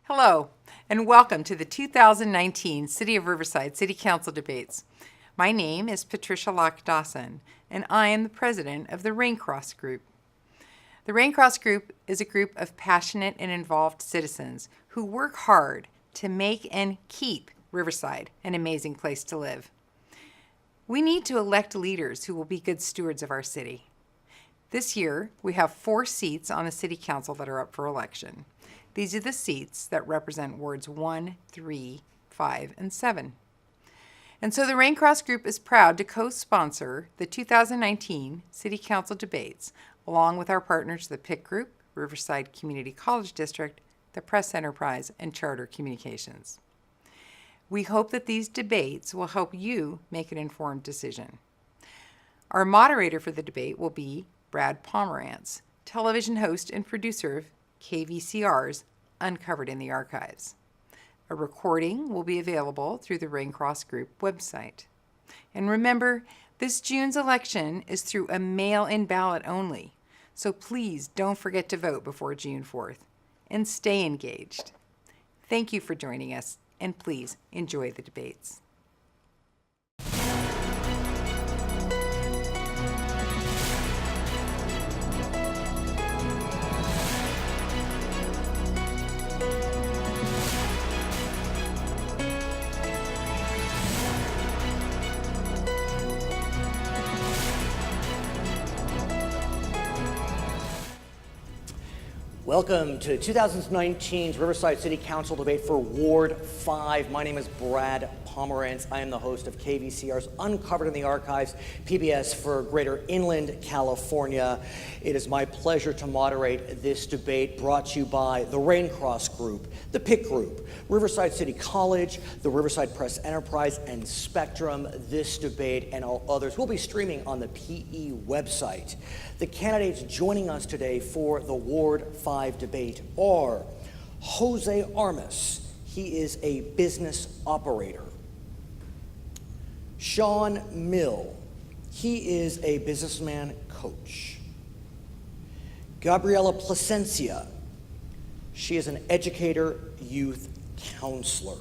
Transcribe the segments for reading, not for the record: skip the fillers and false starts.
Hello, and welcome to the 2019 City of Riverside City Council debates. My name is Patricia Locke Dawson, and I am the president of the Raincross Group. The Raincross Group is a group of passionate and involved citizens who work hard to make and keep Riverside an amazing place to live. We need to elect leaders who will be good stewards of our city. This year, we have 4 seats on the City Council that are up for election. These are the seats that represent wards 1, 3, 5, and 7. And so the Raincross Group is proud to co-sponsor the 2019 City Council debates, along with our partners, the Pick Group, Riverside Community College District, the Press Enterprise, and Charter Communications. We hope that these debates will help you make an informed decision. Our moderator for the debate will be Brad Pomerantz, television host and producer of KVCR's Uncovered in the Archives. A recording will be available through the Raincross Group website. And remember, this June's election is through a mail-in ballot only, so please don't forget to vote before June 4th, and stay engaged. Thank you for joining us, and please enjoy the debates. Welcome to 2019's Riverside City Council debate for Ward 5. My name is Brad Pomerantz. I am the host of KVCR's Uncovered in the Archives, PBS for Greater Inland California. It is my pleasure to moderate this debate brought to you by the Raincross Group, the Pick Group, Riverside City College, the Riverside Press Enterprise, and Spectrum. This debate and all others will be streaming on the PE website. The candidates joining us today for the Ward 5 debate are Jose Armas. He is a business operator. Sean Mill. He is a businessman coach. Gabriela Plasencia. She is an educator, youth counselor.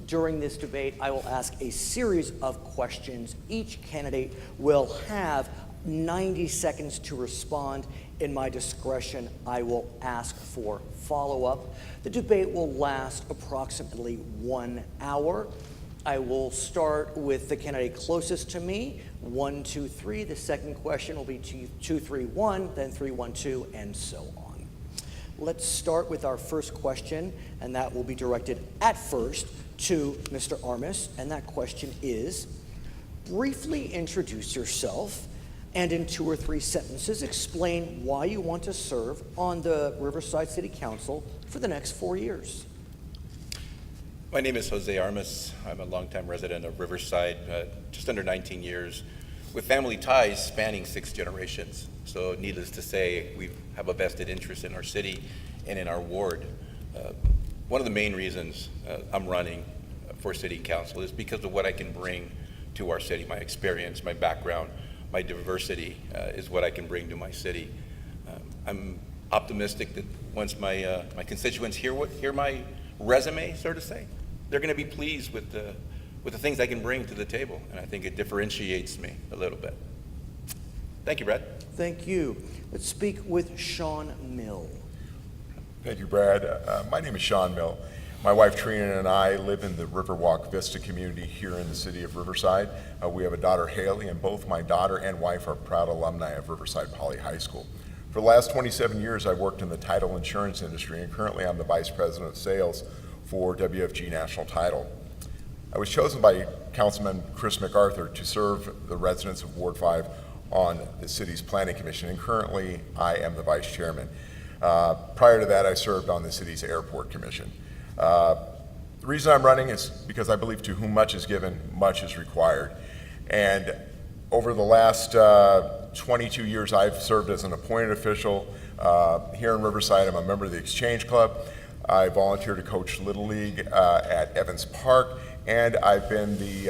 During this debate, I will ask a series of questions. Each candidate will have 90 seconds to respond. In my discretion, I will ask for follow-up. The debate will last approximately 1 hour. I will start with the candidate closest to me, 1, 2, 3. The second question will be 2, 3, 1, then 3, 1, 2, and so on. Let's start with our first question, and that will be directed at first to Mr. Armas, and that question is, briefly introduce yourself and in 2 or 3 sentences explain why you want to serve on the Riverside City Council for the next 4 years. My name is Jose Armas. I'm a longtime resident of Riverside, just under 19 years, with family ties spanning 6 generations. So needless to say, we have a vested interest in our city and in our ward. One of the main reasons I'm running for City Council is because of what I can bring to our city. My experience, my background, my diversity is what I can bring to my city. I'm optimistic that once my constituents hear my resume, so to say, they're going to be pleased with the things I can bring to the table, and I think it differentiates me a little bit. Thank you, Brad. Thank you. Let's speak with Sean Mill. Thank you, Brad. My name is Sean Mill. My wife Trina and I live in the Riverwalk Vista community here in the city of Riverside. We have a daughter, Haley, and both my daughter and wife are proud alumni of Riverside Poly High School. For the last 27 years, I've worked in the title insurance industry, and currently I'm the Vice President of Sales for WFG National Title. I was chosen by Councilman Chris MacArthur to serve the residents of Ward 5 on the city's Planning Commission, and currently I am the Vice Chairman. Prior to that, I served on the city's Airport Commission. The reason I'm running is because I believe to whom much is given, much is required. And over the last 22 years, I've served as an appointed official here in Riverside. I'm a member of the Exchange Club. I volunteer to coach Little League at Evans Park, and I've been the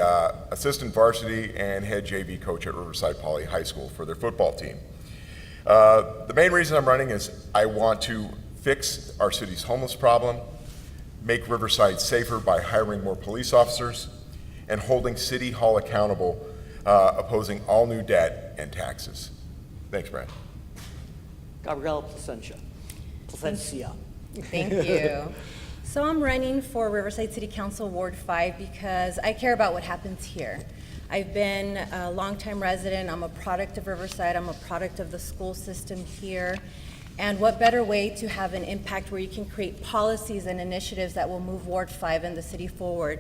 assistant varsity and head JV coach at Riverside Poly High School for their football team. The main reason I'm running is I want to fix our city's homeless problem, make Riverside safer by hiring more police officers, and holding City Hall accountable, opposing all new debt and taxes. Thanks, Brad. Gabriela Placencia. Thank you. So I'm running for Riverside City Council Ward 5 because I care about what happens here. I've been a longtime resident. I'm a product of Riverside. I'm a product of the school system here. And what better way to have an impact where you can create policies and initiatives that will move Ward 5 and the city forward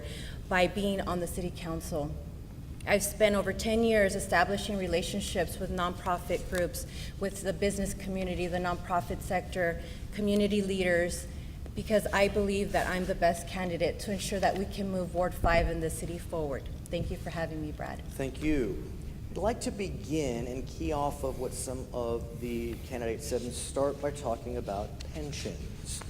by being on the city council. I've spent over 10 years establishing relationships with nonprofit groups, with the business community, the nonprofit sector, community leaders, because I believe that I'm the best candidate to ensure that we can move Ward 5 and the city forward. Thank you for having me, Brad. Thank you. I'd like to begin and key off of what some of the candidates said and start by talking about pensions.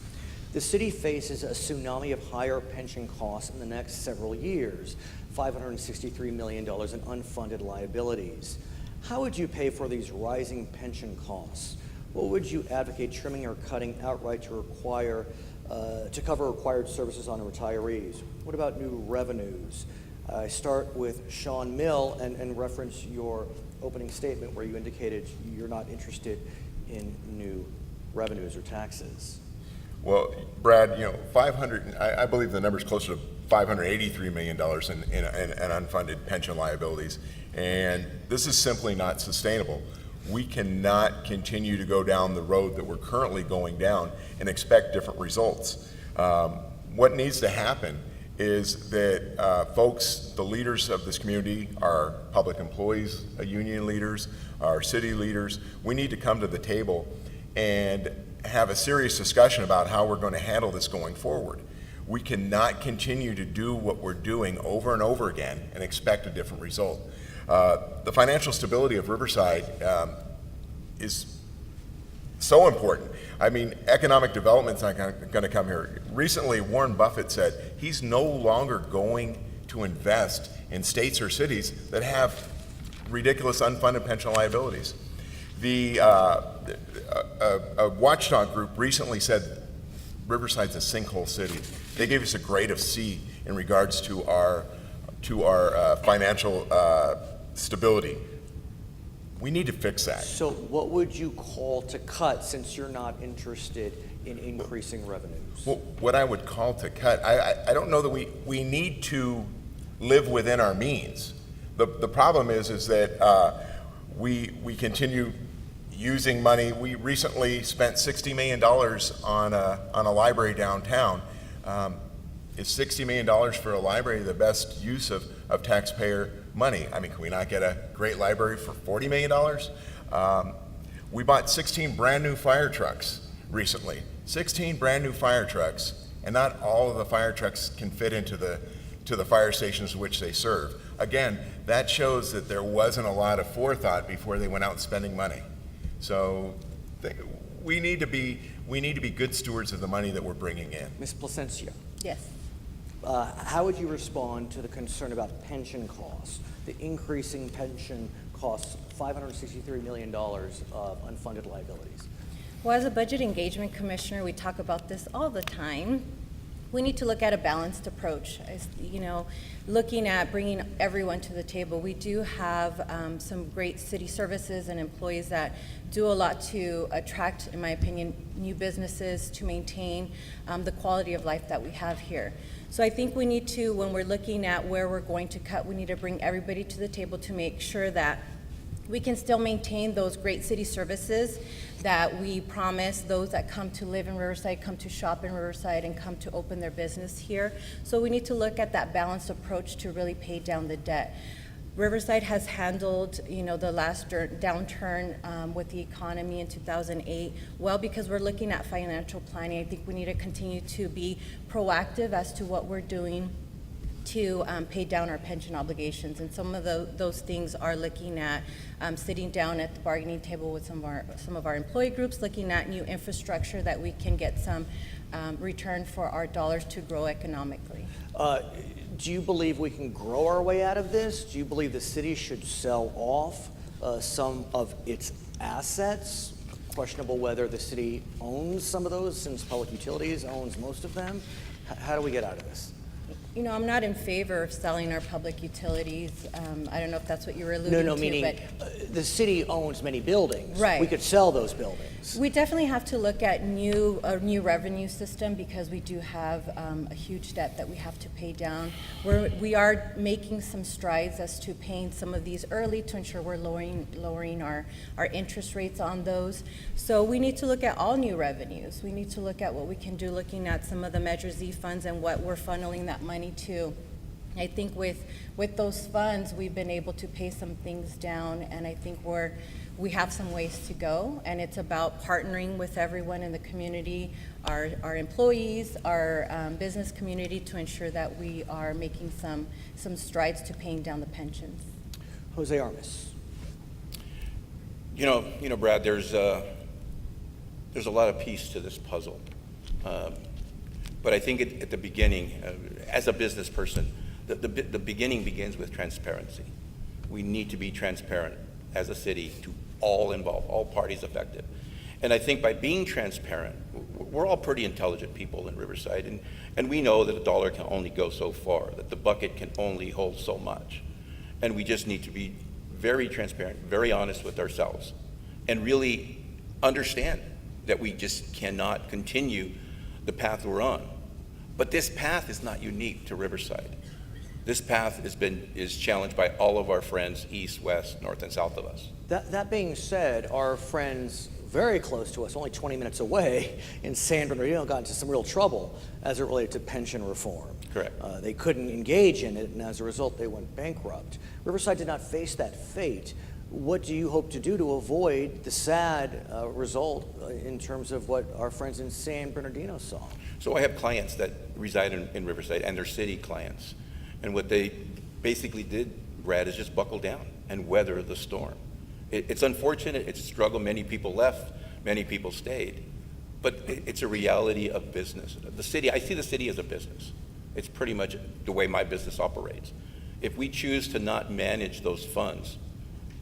The city faces a tsunami of higher pension costs in the next several years, $563 million in unfunded liabilities. How would you pay for these rising pension costs? What would you advocate trimming or cutting outright to cover required services on retirees? What about new revenues? I start with Sean Mill and reference your opening statement where you indicated you're not interested in new revenues or taxes. Well, Brad, I believe the number is closer to $583 million in unfunded pension liabilities, and this is simply not sustainable. We cannot continue to go down the road that we're currently going down and expect different results. What needs to happen is that folks, the leaders of this community, our public employees, union leaders, our city leaders, we need to come to the table and have a serious discussion about how we're going to handle this going forward. We cannot continue to do what we're doing over and over again and expect a different result. The financial stability of Riverside is so important. I mean, economic development's not going to come here. Recently, Warren Buffett said he's no longer going to invest in states or cities that have ridiculous unfunded pension liabilities. A watchdog group recently said Riverside's a sinkhole city. They gave us a grade of C in regards to our financial stability. We need to fix that. So what would you call to cut since you're not interested in increasing revenues? Well, what I would call to cut, I don't know that we need to live within our means. The problem is that we continue using money. We recently spent $60 million on a library downtown. Is $60 million for a library the best use of taxpayer money? I mean, can we not get a great library for $40 million? We bought 16 brand new fire trucks recently. 16 brand new fire trucks, and not all of the fire trucks can fit into the fire stations which they serve. Again, that shows that there wasn't a lot of forethought before they went out spending money. So we need to be good stewards of the money that we're bringing in. Ms. Placencia, Yes. how would you respond to the concern about pension costs, the increasing pension costs, $563 million of unfunded liabilities? Well, as a budget engagement commissioner, we talk about this all the time. We need to look at a balanced approach, looking at bringing everyone to the table. We do have some great city services and employees that do a lot to attract, in my opinion, new businesses, to maintain the quality of life that we have here. So I think we need to, when we're looking at where we're going to cut, we need to bring everybody to the table to make sure that we can still maintain those great city services that we promise those that come to live in Riverside, come to shop in Riverside, and come to open their business here. So we need to look at that balanced approach to really pay down the debt. Riverside has handled, the last downturn with the economy in 2008 well, because we're looking at financial planning. I think we need to continue to be proactive as to what we're doing to pay down our pension obligations, and some of those things are looking at sitting down at the bargaining table with some of our employee groups, looking at new infrastructure that we can get some return for our dollars to grow economically. Do you believe we can grow our way out of this? Do you believe the city should sell off some of its assets, questionable whether the city owns some of those, since Public Utilities owns most of them. How do we get out of this? You know, I'm not in favor of selling our public utilities. I don't know if that's what you were alluding to. No, meaning the city owns many buildings. Right. We could sell those buildings. We definitely have to look at a new revenue system, because we do have a huge debt that we have to pay down. We are making some strides as to paying some of these early to ensure we're lowering our interest rates on those. So we need to look at all new revenues. We need to look at what we can do, looking at some of the Measure Z funds and what we're funneling that money to. I think with those funds, we've been able to pay some things down, and I think we have some ways to go, and it's about partnering with everyone in the community, our employees, our business community, to ensure that we are making some strides to paying down the pensions. Jose Armas. You know, Brad, there's a lot of piece to this puzzle. But I think at the beginning, as a business person, the beginning begins with transparency. We need to be transparent as a city to all involved, all parties affected. And I think by being transparent, we're all pretty intelligent people in Riverside, and we know that a dollar can only go so far, that the bucket can only hold so much. And we just need to be very transparent, very honest with ourselves, and really understand that we just cannot continue the path we're on. But this path is not unique to Riverside. This path is challenged by all of our friends east, west, north, and south of us. That being said, our friends very close to us, only 20 minutes away, in San Bernardino, got into some real trouble as it related to pension reform. Correct. They couldn't engage in it, and as a result, they went bankrupt. Riverside did not face that fate. What do you hope to do to avoid the sad result in terms of what our friends in San Bernardino saw? So I have clients that reside in Riverside, and they're city clients. And what they basically did, Brad, is just buckle down and weather the storm. It's unfortunate, it's a struggle. Many people left, many people stayed. But it's a reality of business. The city, I see the city as a business. It's pretty much the way my business operates. If we choose to not manage those funds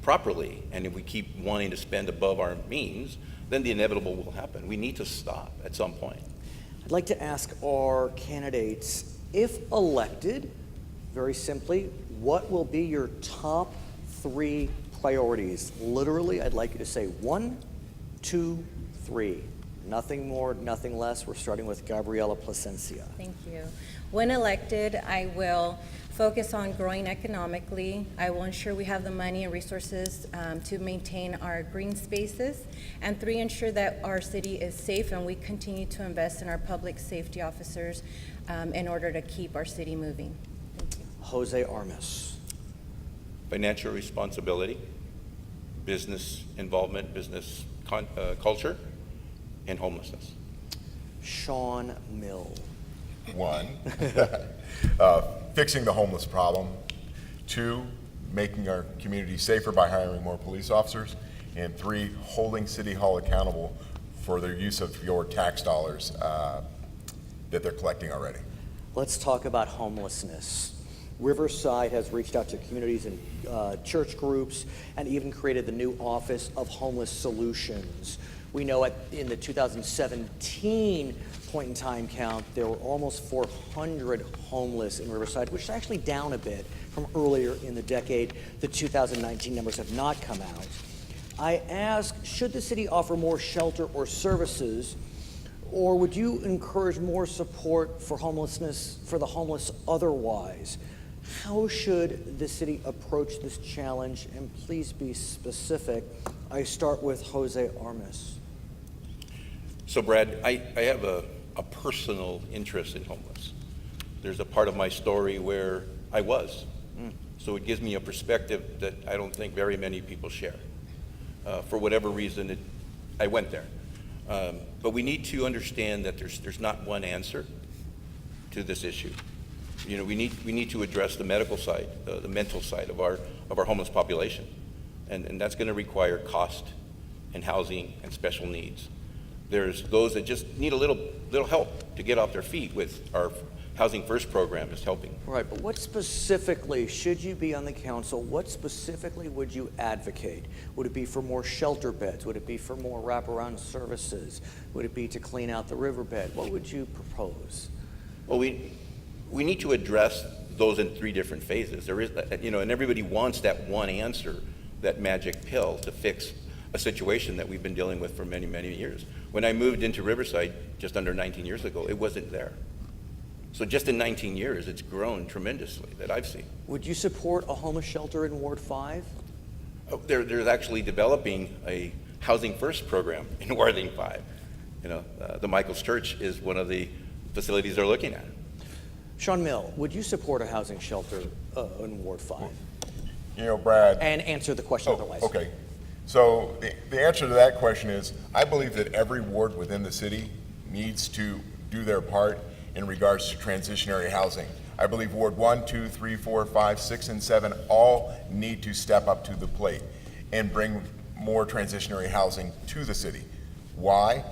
properly, and if we keep wanting to spend above our means, then the inevitable will happen. We need to stop at some point. I'd like to ask our candidates, if elected, very simply, what will be your top 3 priorities? Literally, I'd like you to say 1, 2, 3. Nothing more, nothing less. We're starting with Gabriela Plasencia. Thank you. When elected, I will focus on growing economically. I will ensure we have the money and resources to maintain our green spaces. And 3, ensure that our city is safe and we continue to invest in our public safety officers in order to keep our city moving. Thank you. Jose Armas. Financial responsibility, business involvement, business culture, and homelessness. Sean Mill. 1, fixing the homeless problem. 2, making our community safer by hiring more police officers. And 3, holding City Hall accountable for their use of your tax dollars that they're collecting already. Let's talk about homelessness. Riverside has reached out to communities and church groups and even created the new Office of Homeless Solutions. We know in the 2017 point in time count, there were almost 400 homeless in Riverside, which is actually down a bit from earlier in the decade. The 2019 numbers have not come out. I ask, should the city offer more shelter or services, or would you encourage more support for homelessness, for the homeless otherwise? How should the city approach this challenge? And please be specific. I start with Jose Armas. So Brad, I have a personal interest in homeless. There's a part of my story where I was. So it gives me a perspective that I don't think very many people share. For whatever reason, I went there. But we need to understand that there's not one answer to this issue. You know, we need to address the medical side, the mental side of our homeless population, and that's going to require cost and housing and special needs. There's those that just need a little help to get off their feet with our Housing First program is helping. Right, but what specifically, should you be on the council, what specifically would you advocate? Would it be for more shelter beds? Would it be for more wraparound services? Would it be to clean out the riverbed? What would you propose? Well, we need to address those in 3 different phases. There is, and everybody wants that one answer, that magic pill to fix a situation that we've been dealing with for many, many years. When I moved into Riverside just under 19 years ago, it wasn't there. So just in 19 years, it's grown tremendously that I've seen. Would you support a homeless shelter in Ward 5? There's actually developing a Housing First program in Ward 5. The Michael's Church is one of the facilities they're looking at. Sean Mill, would you support a housing shelter in Ward 5? Brad. And answer the question otherwise. Okay. So the answer to that question is, I believe that every ward within the city needs to do their part in regards to transitionary housing. I believe Ward 1, 2, 3, 4, 5, 6, and 7 all need to step up to the plate and bring more transitionary housing to the city. Why?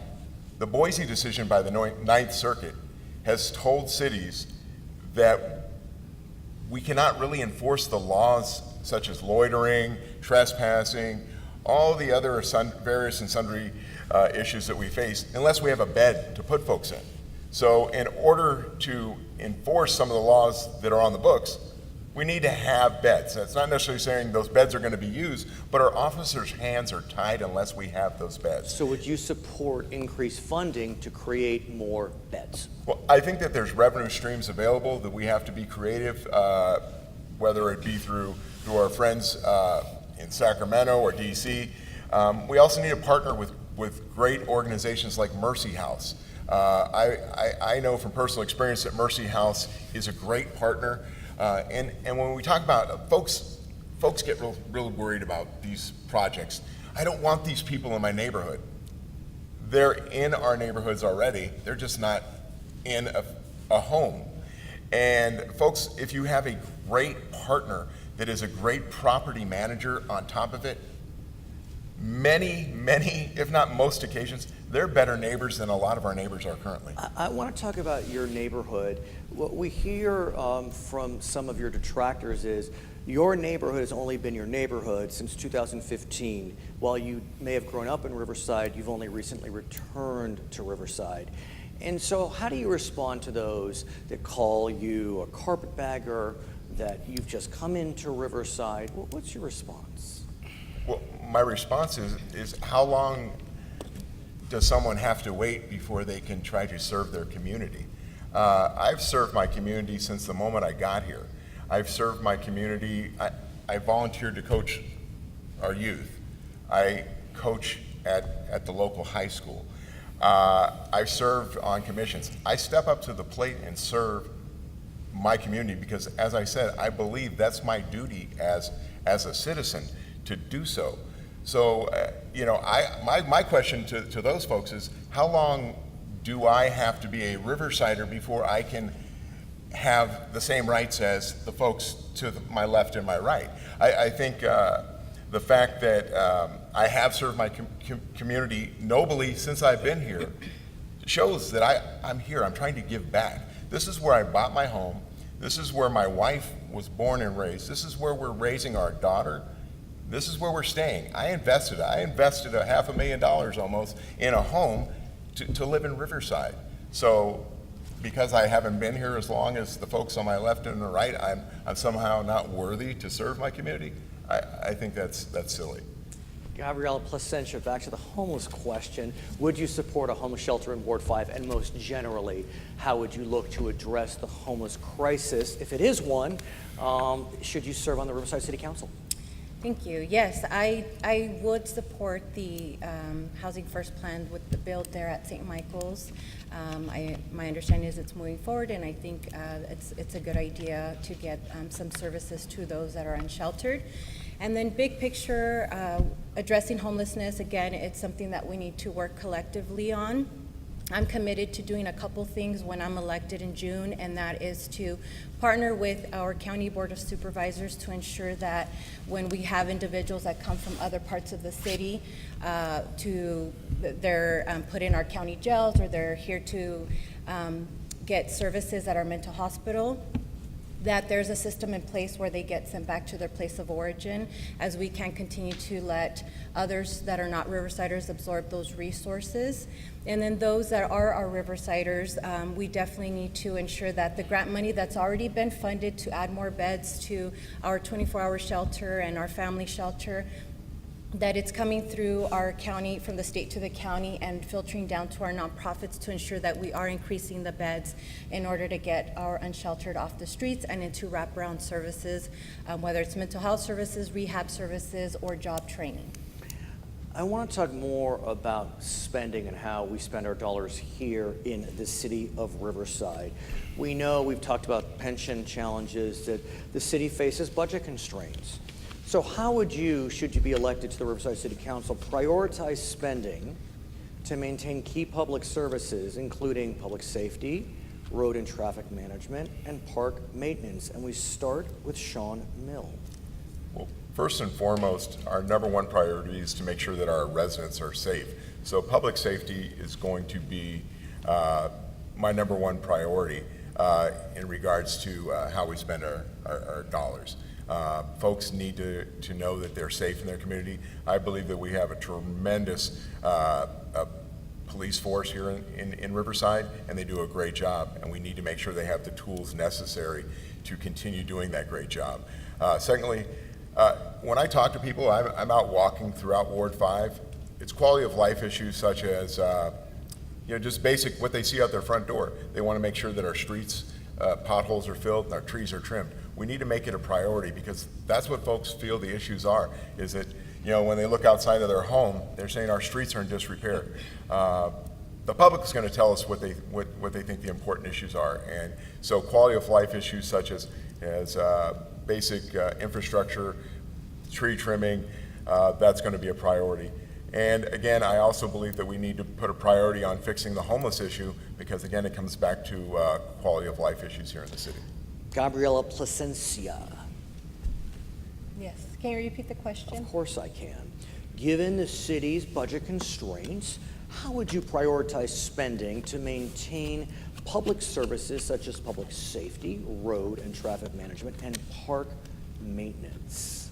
The Boise decision by the Ninth Circuit has told cities that we cannot really enforce the laws such as loitering, trespassing, all the other various and sundry issues that we face unless we have a bed to put folks in. So in order to enforce some of the laws that are on the books, we need to have beds. That's not necessarily saying those beds are going to be used, but our officers' hands are tied unless we have those beds. So would you support increased funding to create more beds? Well, I think that there's revenue streams available that we have to be creative, whether it be through our friends in Sacramento or DC. We also need to partner with great organizations like Mercy House. I know from personal experience that Mercy House is a great partner. And when we talk about folks get real worried about these projects. I don't want these people in my neighborhood. They're in our neighborhoods already. They're just not in a home. And folks, if you have a great partner that is a great property manager on top of it, many, if not most occasions, they're better neighbors than a lot of our neighbors are currently. I want to talk about your neighborhood. What we hear from some of your detractors is your neighborhood has only been your neighborhood since 2015. While you may have grown up in Riverside, you've only recently returned to Riverside. And so how do you respond to those that call you a carpetbagger, that you've just come into Riverside? What's your response? Well, my response is how long does someone have to wait before they can try to serve their community? I've served my community since the moment I got here. I've served my community. I volunteered to coach our youth. I coach at the local high school. I've served on commissions. I step up to the plate and serve my community because, as I said, I believe that's my duty as a citizen to do so. So, my question to those folks is, how long do I have to be a Riversider before I can have the same rights as the folks to my left and my right? I think the fact that I have served my community nobly since I've been here shows that I'm here. I'm trying to give back. This is where I bought my home. This is where my wife was born and raised. This is where we're raising our daughter. This is where we're staying. I invested $500,000 almost in a home to live in Riverside. So because I haven't been here as long as the folks on my left and the right, I'm somehow not worthy to serve my community. I think that's silly. Gabriela Placentia, back to the homeless question. Would you support a homeless shelter in Ward 5? And most generally, how would you look to address the homeless crisis, if it is one, should you serve on the Riverside City Council? Thank you. Yes, I would support the Housing First plan with the build there at St. Michael's. My understanding is it's moving forward, and I think it's a good idea to get some services to those that are unsheltered. And then big picture, addressing homelessness, again, it's something that we need to work collectively on. I'm committed to doing a couple things when I'm elected in June, and that is to partner with our County Board of Supervisors to ensure that when we have individuals that come from other parts of the city, they're put in our county jails, or they're here to get services at our mental hospital, that there's a system in place where they get sent back to their place of origin, as we can continue to let others that are not Riversiders absorb those resources. And then those that are our Riversiders, we definitely need to ensure that the grant money that's already been funded to add more beds to our 24-hour shelter and our family shelter, that it's coming through our county, from the state to the county, and filtering down to our nonprofits to ensure that we are increasing the beds in order to get our unsheltered off the streets and into wraparound services, whether it's mental health services, rehab services, or job training. I want to talk more about spending and how we spend our dollars here in the city of Riverside. We know, we've talked about pension challenges, that the city faces budget constraints. So how would you, should you be elected to the Riverside City Council, prioritize spending to maintain key public services, including public safety, road and traffic management, and park maintenance? And we start with Sean Mill. Well, first and foremost, our number one priority is to make sure that our residents are safe. So public safety is going to be my number one priority in regards to how we spend our dollars. Folks need to know that they're safe in their community. I believe that we have a tremendous police force here in Riverside, and they do a great job, and we need to make sure they have the tools necessary to continue doing that great job. Secondly, when I talk to people, I'm out walking throughout Ward 5. It's quality of life issues such as just basic what they see out their front door. They want to make sure that our streets, potholes are filled and our trees are trimmed. We need to make it a priority, because that's what folks feel the issues are, is that, when they look outside of their home, they're saying our streets are in disrepair. The public is going to tell us what they think the important issues are. And so quality of life issues such as basic infrastructure, tree trimming, that's going to be a priority. And again, I also believe that we need to put a priority on fixing the homeless issue, because again, it comes back to quality of life issues here in the city. Gabriela Plasencia. Yes, can you repeat the question? Of course I can. Given the city's budget constraints, how would you prioritize spending to maintain public services such as public safety, road and traffic management, and park maintenance?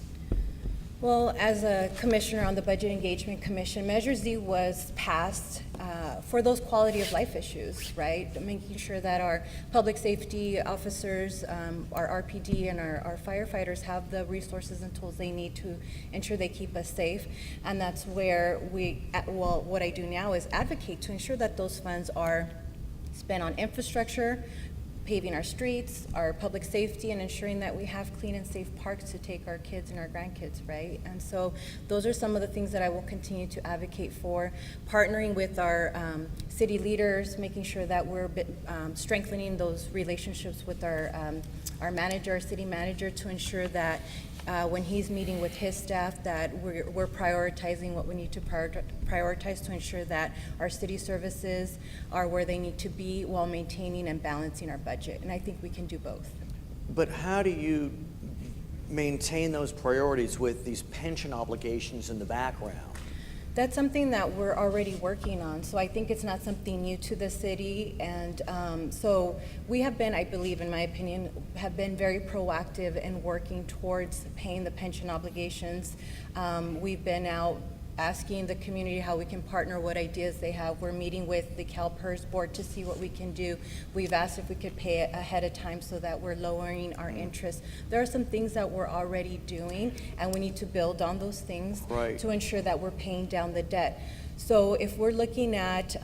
Well, as a commissioner on the Budget Engagement Commission, Measure Z was passed for those quality of life issues, right? Making sure that our public safety officers, our RPD, and our firefighters have the resources and tools they need to ensure they keep us safe. And that's where what I do now is advocate to ensure that those funds are spent on infrastructure, paving our streets, our public safety, and ensuring that we have clean and safe parks to take our kids and our grandkids, right? And so those are some of the things that I will continue to advocate for, partnering with our city leaders, making sure that we're strengthening those relationships with our manager, our city manager, to ensure that when he's meeting with his staff, that we're prioritizing what we need to prioritize to ensure that our city services are where they need to be while maintaining and balancing our budget. And I think we can do both. But how do you maintain those priorities with these pension obligations in the background? That's something that we're already working on, so I think it's not something new to the city. And so we have been, I believe, in my opinion, have been very proactive in working towards paying the pension obligations. We've been out asking the community how we can partner, what ideas they have. We're meeting with the CalPERS board to see what we can do. We've asked if we could pay it ahead of time so that we're lowering our interest. There are some things that we're already doing, and we need to build on those things to ensure that we're paying down the debt. So if we're looking at,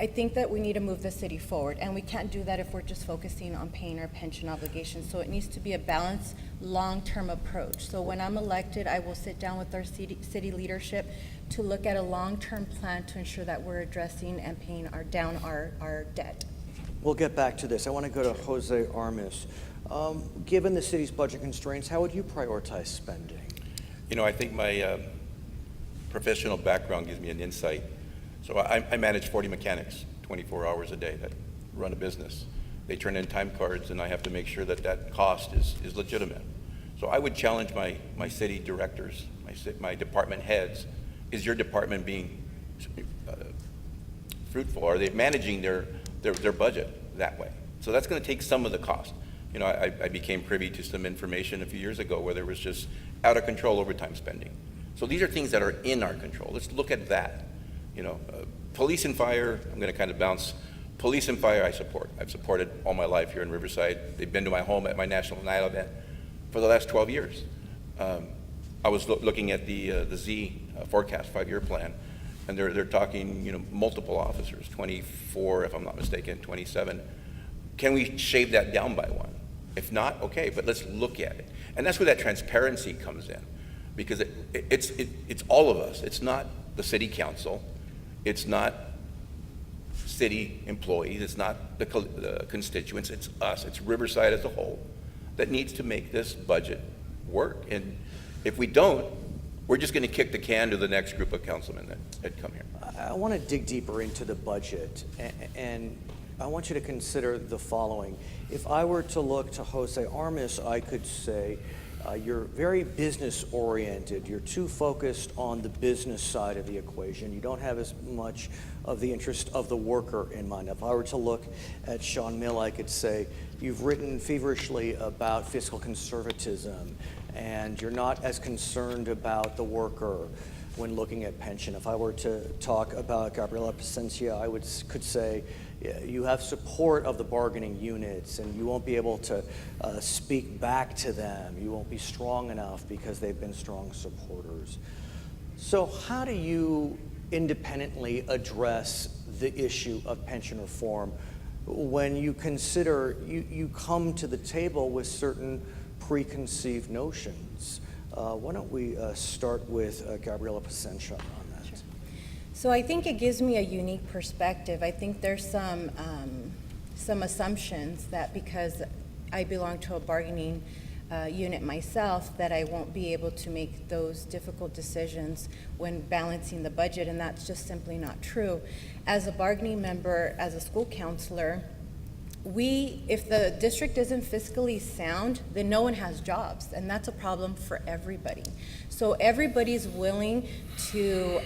I think that we need to move the city forward, and we can't do that if we're just focusing on paying our pension obligations. So it needs to be a balanced, long-term approach. So when I'm elected, I will sit down with our city leadership to look at a long-term plan to ensure that we're addressing and paying down our debt. We'll get back to this. I want to go to Jose Armas. Given the city's budget constraints, how would you prioritize spending? I think my professional background gives me an insight So I manage 40 mechanics, 24 hours a day that run a business. They turn in time cards, and I have to make sure that that cost is legitimate. So I would challenge my city directors, my department heads, is your department being fruitful? Are they managing their budget that way? So that's going to take some of the cost. You know, I became privy to some information a few years ago where there was just out of control overtime spending. So these are things that are in our control. Let's look at that. You know, police and fire, I'm going to kind of bounce. Police and fire I support. I've supported all my life here in Riverside. They've been to my home at my National Night event for the last 12 years. I was looking at the Z forecast 5-year plan, and they're talking, you know, multiple officers, 24 if I'm not mistaken, 27. Can we shave that down by one? If not, okay, but let's look at it. And that's where that transparency comes in, because it's all of us. It's not the city council. It's not city employees. It's not the constituents. It's us. It's Riverside as a whole that needs to make this budget work. And if we don't, we're just going to kick the can to the next group of councilmen that come here. I want to dig deeper into the budget, and I want you to consider the following. If I were to look to Jose Armas, I could say you're very business oriented. You're too focused on the business side of the equation. You don't have as much of the interest of the worker in mind. If I were to look at Sean Mill, I could say you've written feverishly about fiscal conservatism, and you're not as concerned about the worker when looking at pension. If I were to talk about Gabriela Placencia, I could say you have support of the bargaining units, and you won't be able to speak back to them. You won't be strong enough because they've been strong supporters. So how do you independently address the issue of pension reform when you consider you come to the table with certain preconceived notions? Why don't we start with Gabriela Placencia on that? Sure. So I think it gives me a unique perspective. I think there's some assumptions that because I belong to a bargaining unit myself, that I won't be able to make those difficult decisions when balancing the budget, and that's just simply not true. As a bargaining member, as a school counselor, if the district isn't fiscally sound, then no one has jobs, and that's a problem for everybody. So everybody's willing to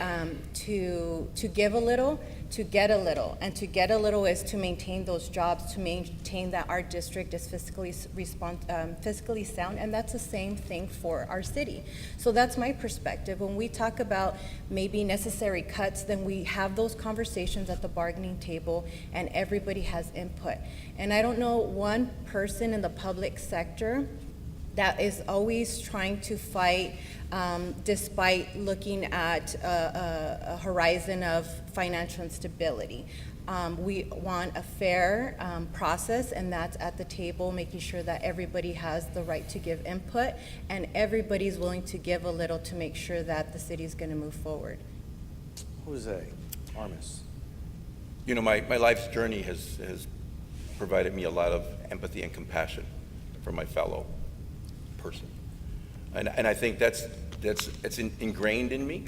give a little, to get a little, and to get a little is to maintain those jobs, to maintain that our district is fiscally sound, and that's the same thing for our city. So that's my perspective. When we talk about maybe necessary cuts, then we have those conversations at the bargaining table, and everybody has input. And I don't know one person in the public sector that is always trying to fight despite looking at a horizon of financial instability. We want a fair process, and that's at the table, making sure that everybody has the right to give input, and everybody's willing to give a little to make sure that the city's going to move forward. Jose Armas. You know, my life's journey has provided me a lot of empathy and compassion for my fellow person. And I think it's ingrained in me.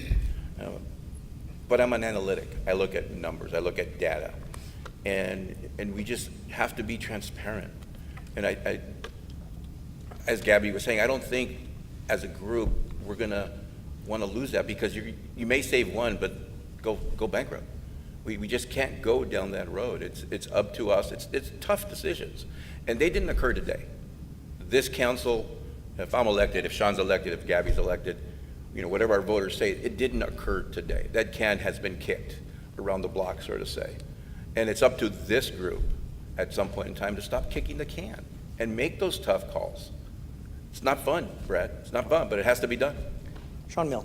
But I'm an analytic. I look at numbers. I look at data. And we just have to be transparent. And I as Gabby was saying, I don't think as a group we're going to want to lose that, because you may save one, but go bankrupt. We just can't go down that road. It's up to us. It's tough decisions. And they didn't occur today. This council, if I'm elected, if Sean's elected, if Gabby's elected, you know, whatever our voters say, it didn't occur today. That can has been kicked around the block, so to say. And it's up to this group at some point in time to stop kicking the can and make those tough calls. It's not fun, Brad. It's not fun, but it has to be done. Sean Mill.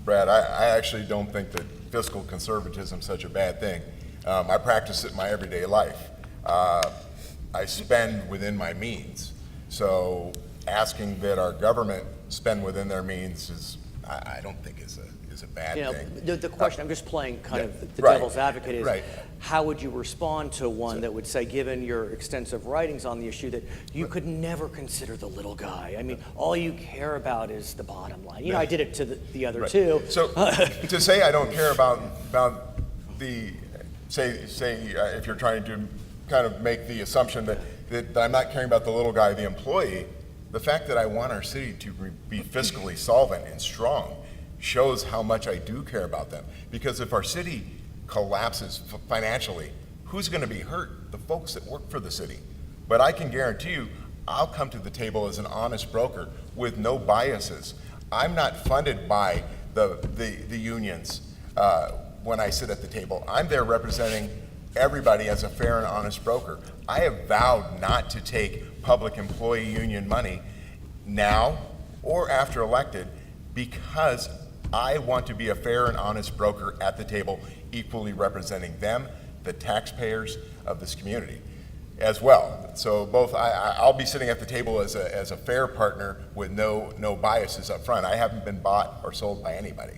Brad, I actually don't think that fiscal conservatism is such a bad thing. I practice it in my everyday life. I spend within my means. So asking that our government spend within their means is, I don't think is a bad thing. The question, I'm just playing kind of the right, devil's advocate, is right. How would you respond to one that would say, given your extensive writings on the issue, that you could never consider the little guy? I mean, all you care about is the bottom line. You know, I did it to the other two. So to say I don't care about if you're trying to kind of make the assumption that I'm not caring about the little guy, the employee, the fact that I want our city to be fiscally solvent and strong shows how much I do care about them. Because if our city collapses financially, who's going to be hurt? The folks that work for the city. But I can guarantee you, I'll come to the table as an honest broker with no biases. I'm not funded by the unions when I sit at the table. I'm there representing everybody as a fair and honest broker. I have vowed not to take public employee union money now or after elected because I want to be a fair and honest broker at the table, equally representing them, the taxpayers of this community as well. So I'll be sitting at the table as a fair partner with no biases up front. I haven't been bought or sold by anybody.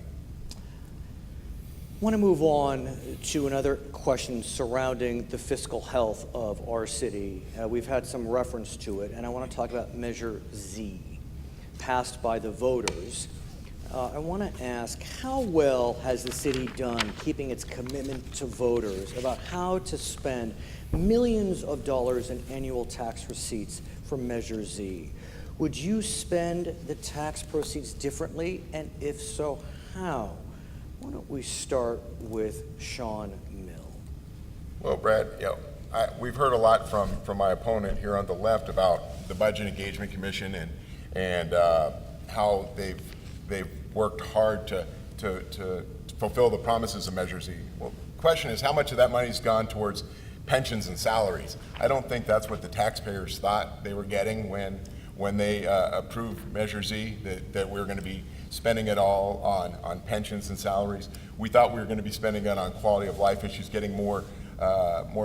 I want to move on to another question surrounding the fiscal health of our city. We've had some reference to it, and I want to talk about Measure Z, passed by the voters. I want to ask, how well has the city done keeping its commitment to voters about how to spend millions of dollars in annual tax receipts from Measure Z? Would you spend the tax proceeds differently, and if so, how? Why don't we start with Sean Mill? Well, Brad, we've heard a lot from my opponent here on the left about the Budget Engagement Commission and how they've worked hard to fulfill the promises of Measure Z. Well, the question is, how much of that money's gone towards pensions and salaries? I don't think that's what the taxpayers thought they were getting when they approved Measure Z, that we were going to be spending it all on pensions and salaries. We thought we were going to be spending it on quality of life issues, getting more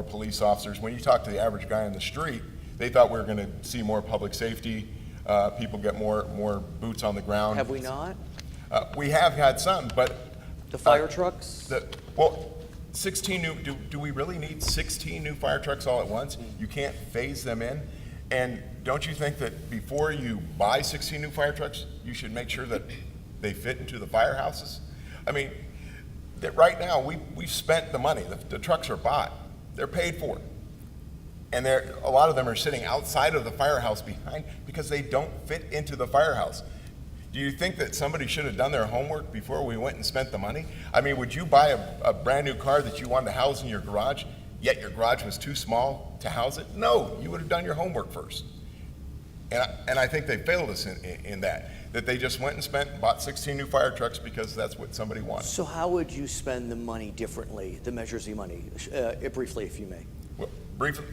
police officers. When you talk to the average guy on the street, they thought we were going to see more public safety, people get more boots on the ground. Have we not? We have had some, but The fire trucks? 16 new, do we really need 16 new fire trucks all at once? You can't phase them in? And don't you think that before you buy 16 new fire trucks, you should make sure that they fit into the firehouses? I mean, that right now, we've spent the money. The trucks are bought. They're paid for. And a lot of them are sitting outside of the firehouse behind because they don't fit into the firehouse. Do you think that somebody should have done their homework before we went and spent the money? I mean, would you buy a brand new car that you wanted to house in your garage, yet your garage was too small to house it? No, you would have done your homework first. And I think they failed us in that they just went and bought 16 new fire trucks because that's what somebody wanted. So how would you spend the money differently, the Measure Z money, briefly, if you may? Well, briefly,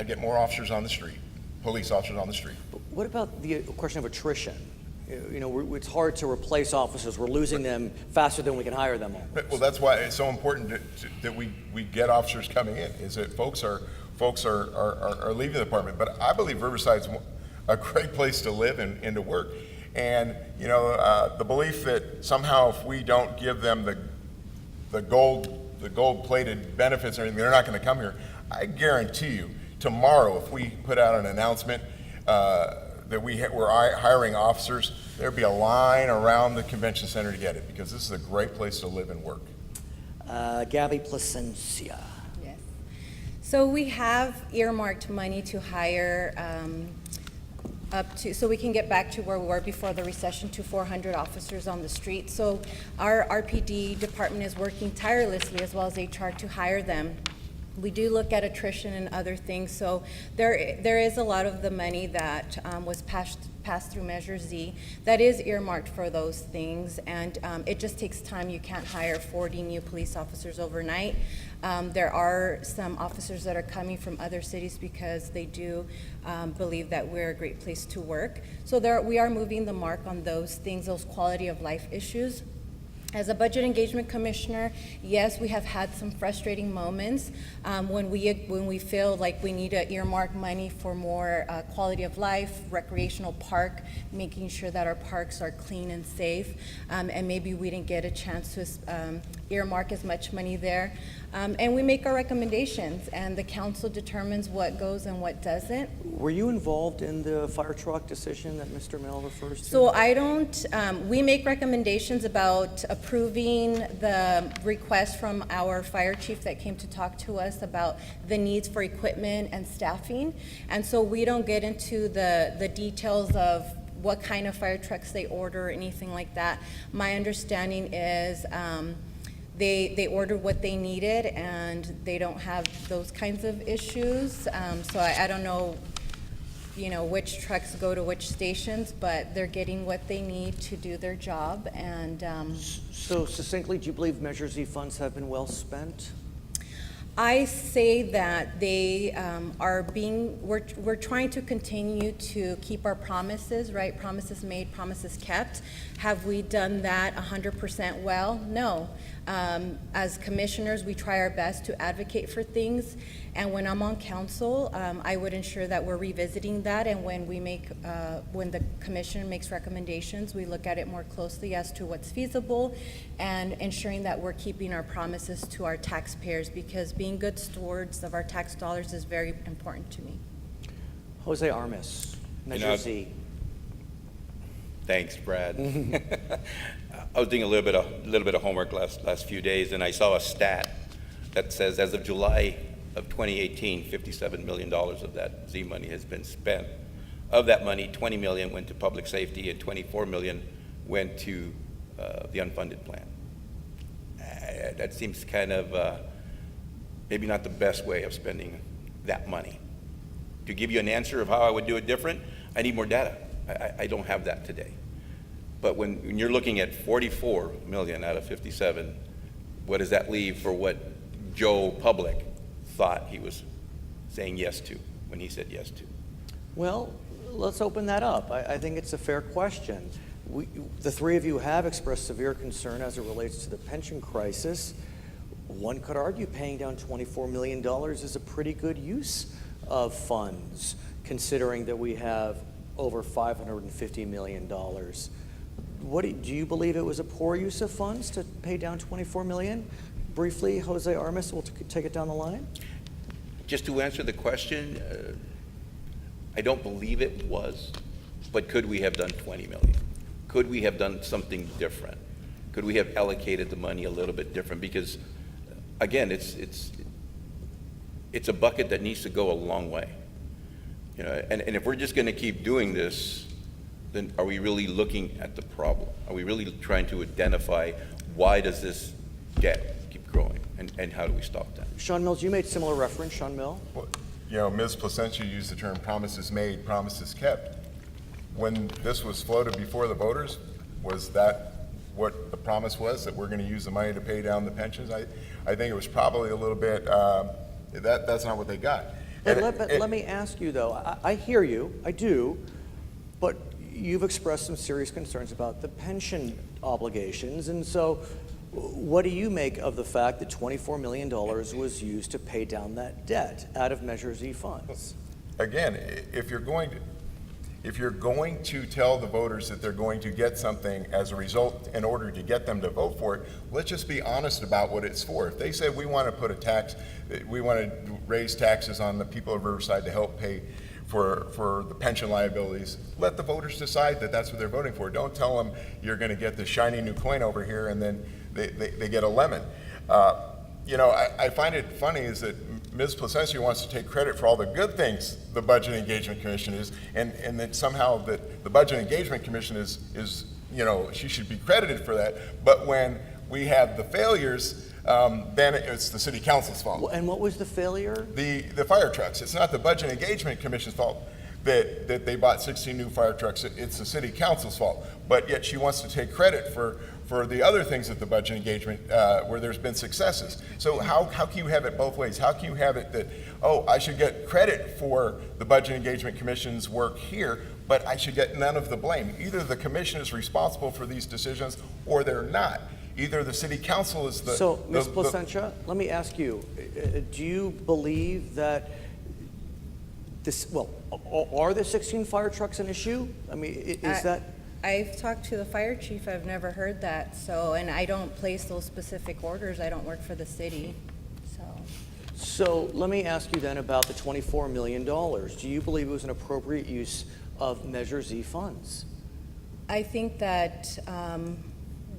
I'd get more officers on the street, police officers on the street. But what about the question of attrition? You know, it's hard to replace officers. We're losing them faster than we can hire them almost. Well, that's why it's so important that we get officers coming in, is that folks are leaving the department. But I believe Riverside's a great place to live and to work. And, you know, the belief that somehow if we don't give them the gold-plated benefits or anything, they're not going to come here. I guarantee you, tomorrow, if we put out an announcement that we're hiring officers, there'd be a line around the convention center to get it, because this is a great place to live and work. Gabby Placencia. Yes. So we have earmarked money to hire so we can get back to where we were before the recession, to 400 officers on the street. So our RPD department is working tirelessly, as well as HR, to hire them. We do look at attrition and other things, so there is a lot of the money that was passed through Measure Z that is earmarked for those things, and it just takes time. You can't hire 40 new police officers overnight. There are some officers that are coming from other cities because they do believe that we're a great place to work. So we are moving the mark on those things, those quality of life issues. As a Budget Engagement Commissioner, yes, we have had some frustrating moments when we feel like we need to earmark money for more quality of life, recreational park, making sure that our parks are clean and safe, and maybe we didn't get a chance to earmark as much money there. And we make our recommendations, and the council determines what goes and what doesn't. Were you involved in the fire truck decision that Mr. Mill refers to? So I don't, we make recommendations about approving the request from our fire chief that came to talk to us about the needs for equipment and staffing. And so we don't get into the details of what kind of fire trucks they order or anything like that. My understanding is they ordered what they needed and they don't have those kinds of issues. So I don't know, which trucks go to which stations, but they're getting what they need to do their job. And So succinctly, do you believe Measure Z funds have been well spent? I say that they are being, we're trying to continue to keep our promises, right? Promises made, promises kept. Have we done that 100% well? No. As commissioners, we try our best to advocate for things, and when I'm on council, I would ensure that we're revisiting that, and when we make, when the commission makes recommendations, we look at it more closely as to what's feasible and ensuring that we're keeping our promises to our taxpayers, because being good stewards of our tax dollars is very important to me. Jose Armas, Measure Z. Thanks, Brad. I was doing a little bit of homework last few days, and I saw a stat that says as of July of 2018, $57 million of that Z money has been spent. Of that money, $20 million went to public safety and $24 million went to the unfunded plan. That seems kind of maybe not the best way of spending that money. To give you an answer of how I would do it different, I need more data. I don't have that today. But when you're looking at 44 million out of 57, what does that leave for what Joe Public thought he was saying yes to when he said yes to? Well, let's open that up. I think it's a fair question. The three of you have expressed severe concern as it relates to the pension crisis. One could argue paying down $24 million is a pretty good use of funds, considering that we have over $550 million. Do you believe it was a poor use of funds to pay down $24 million? Briefly, Jose Armas, we'll take it down the line. Just to answer the question, I don't believe it was, but could we have done 20 million? Could we have done something different? Could we have allocated the money a little bit different? Because again, it's a bucket that needs to go a long way. And if we're just going to keep doing this, then are we really looking at the problem? Are we really trying to identify why does this debt keep growing, and how do we stop that? Sean Mills, you made similar reference. Sean Mill. Well, Ms. Placentia used the term promises made, promises kept. When this was floated before the voters, was that what the promise was, that we're going to use the money to pay down the pensions? I think it was probably a little bit, that's not what they got. But let me ask you, though, I hear you, I do, but you've expressed some serious concerns about the pension obligations, and so what do you make of the fact that $24 million was used to pay down that debt out of Measure Z funds? Again, if you're going to tell the voters that they're going to get something as a result in order to get them to vote for it, let's just be honest about what it's for. If they say we want to put a tax, we want to raise taxes on the people of Riverside to help pay for the pension liabilities, let the voters decide that that's what they're voting for. Don't tell them you're going to get the shiny new coin over here and then they get a lemon. I find it funny is that Ms. Placentia wants to take credit for all the good things the Budget Engagement Commission is, and that somehow that the Budget Engagement Commission is she should be credited for that. But when we have the failures, then it's the City Council's fault. And what was the failure? The fire trucks. It's not the Budget Engagement Commission's fault that they bought 16 new fire trucks. It's the City Council's fault. But yet she wants to take credit for the other things at the Budget Engagement where there's been successes. So how can you have it both ways? How can you have it that, I should get credit for the Budget Engagement Commission's work here, but I should get none of the blame? Either the commission is responsible for these decisions or they're not. Either the City Council is the... So, Ms. Placentia, let me ask you, do you believe that are the 16 fire trucks an issue? I mean, is that... I've talked to the fire chief. I've never heard that. So, and I don't place those specific orders. I don't work for the city. So let me ask you then about the $24 million. Do you believe it was an appropriate use of Measure Z funds? I think that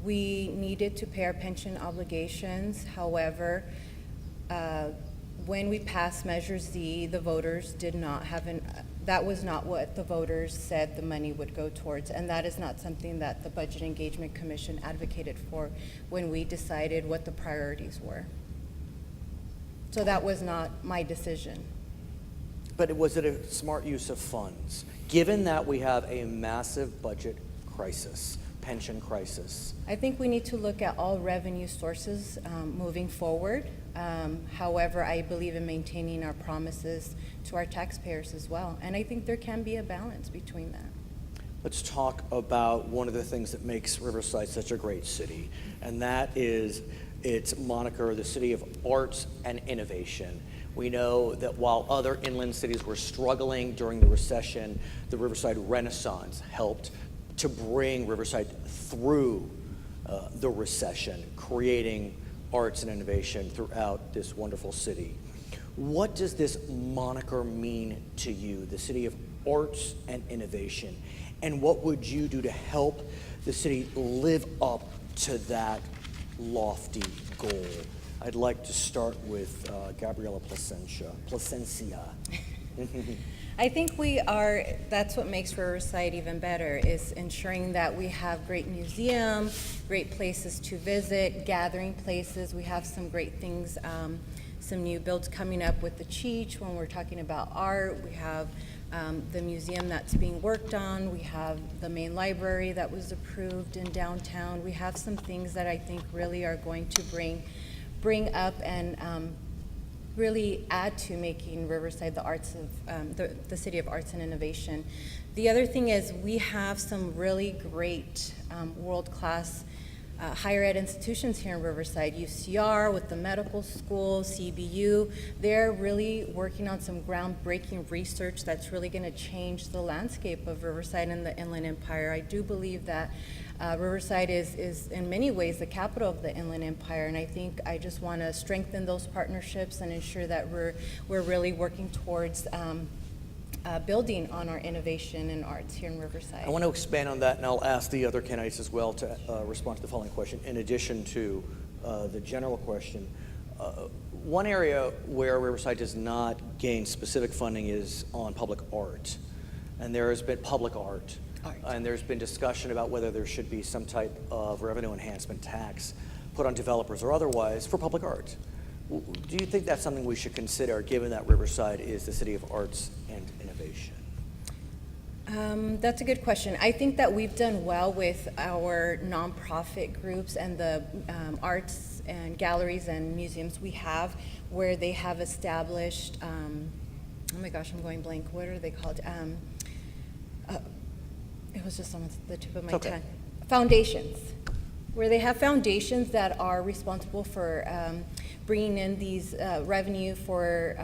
we needed to pay our pension obligations. However, when we passed Measure Z, the voters did not have that was not what the voters said the money would go towards, and that is not something that the Budget Engagement Commission advocated for when we decided what the priorities were. So that was not my decision. But was it a smart use of funds, given that we have a massive budget crisis, pension crisis? I think we need to look at all revenue sources moving forward. However, I believe in maintaining our promises to our taxpayers as well. And I think there can be a balance between that. Let's talk about one of the things that makes Riverside such a great city, and that is its moniker, the City of Arts and Innovation. We know that while other inland cities were struggling during the recession, the Riverside Renaissance helped to bring Riverside through the recession, creating arts and innovation throughout this wonderful city. What does this moniker mean to you, the City of Arts and Innovation? And what would you do to help the city live up to that lofty goal? I'd like to start with Gabriela Placencia. I think that's what makes Riverside even better, is ensuring that we have great museums, great places to visit, gathering places. We have some great things, some new builds coming up with the Cheech when we're talking about art. We have the museum that's being worked on. We have the main library that was approved in downtown. We have some things that I think really are going to bring up and really add to making Riverside the city of arts and innovation. The other thing is we have some really great world-class higher ed institutions here in Riverside. UCR with the medical school, CBU, they're really working on some groundbreaking research that's really going to change the landscape of Riverside and the Inland Empire. I do believe that Riverside is in many ways the capital of the Inland Empire, and I think I just want to strengthen those partnerships and ensure that we're really working towards building on our innovation in arts here in Riverside. I want to expand on that, and I'll ask the other candidates as well to respond to the following question. In addition to the general question, one area where Riverside does not gain specific funding is on public art. And there has been public art. And there's been discussion about whether there should be some type of revenue enhancement tax put on developers or otherwise for public art. Do you think that's something we should consider, given that Riverside is the city of arts and innovation? That's a good question. I think that we've done well with our nonprofit groups and the arts and galleries and museums we have, where they have established, oh my gosh, I'm going blank. What are they called? It was just on the tip of my tongue. Foundations, where they have foundations that are responsible for bringing in these revenue for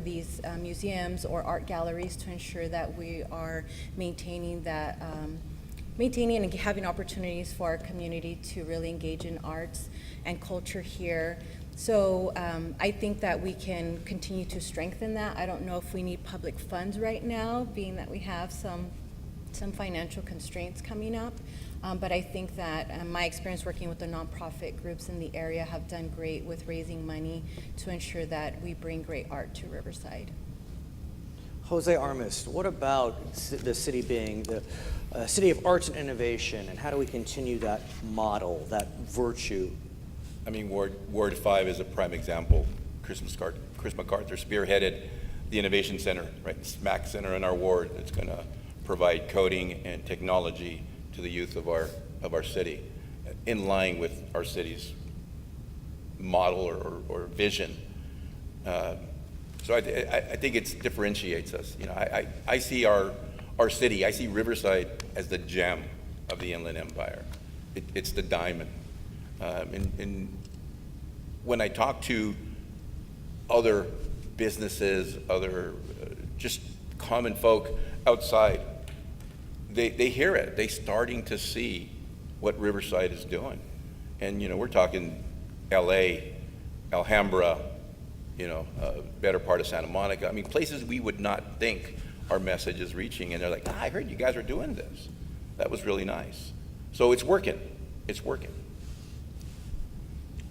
these museums or art galleries to ensure that we are maintaining and having opportunities for our community to really engage in arts and culture here. So I think that we can continue to strengthen that. I don't know if we need public funds right now, being that we have some financial constraints coming up. But I think that my experience working with the nonprofit groups in the area have done great with raising money to ensure that we bring great art to Riverside. Jose Armas, what about the city being the city of arts and innovation, and how do we continue that model, that virtue? I mean, Ward 5 is a prime example. Chris MacArthur spearheaded the Innovation Center, right, smack center in our ward. It's going to provide coding and technology to the youth of our city, in line with our city's model or vision. So I think it differentiates us. You know, I see our city, I see Riverside as the gem of the Inland Empire. It's the diamond. And when I talk to other businesses, other just common folk outside, they hear it. They're starting to see what Riverside is doing. And, you know, we're talking LA, Alhambra, better part of Santa Monica. I mean, places we would not think our message is reaching, and they're like, I heard you guys are doing this. That was really nice. So it's working. It's working.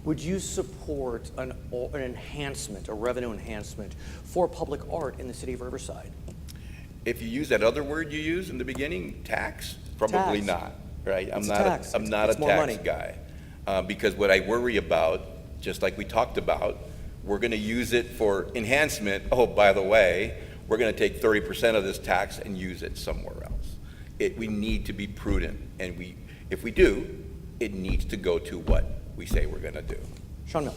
Would you support an enhancement, a revenue enhancement for public art in the city of Riverside? If you use that other word you used in the beginning, tax, probably Tax. not, right? It's tax. I'm not It's a more tax money. guy. Because what I worry about, just like we talked about, we're going to use it for enhancement. Oh, by the way, we're going to take 30% of this tax and use it somewhere else. We need to be prudent, and if we do, it needs to go to what we say we're going to do. Sean Mill.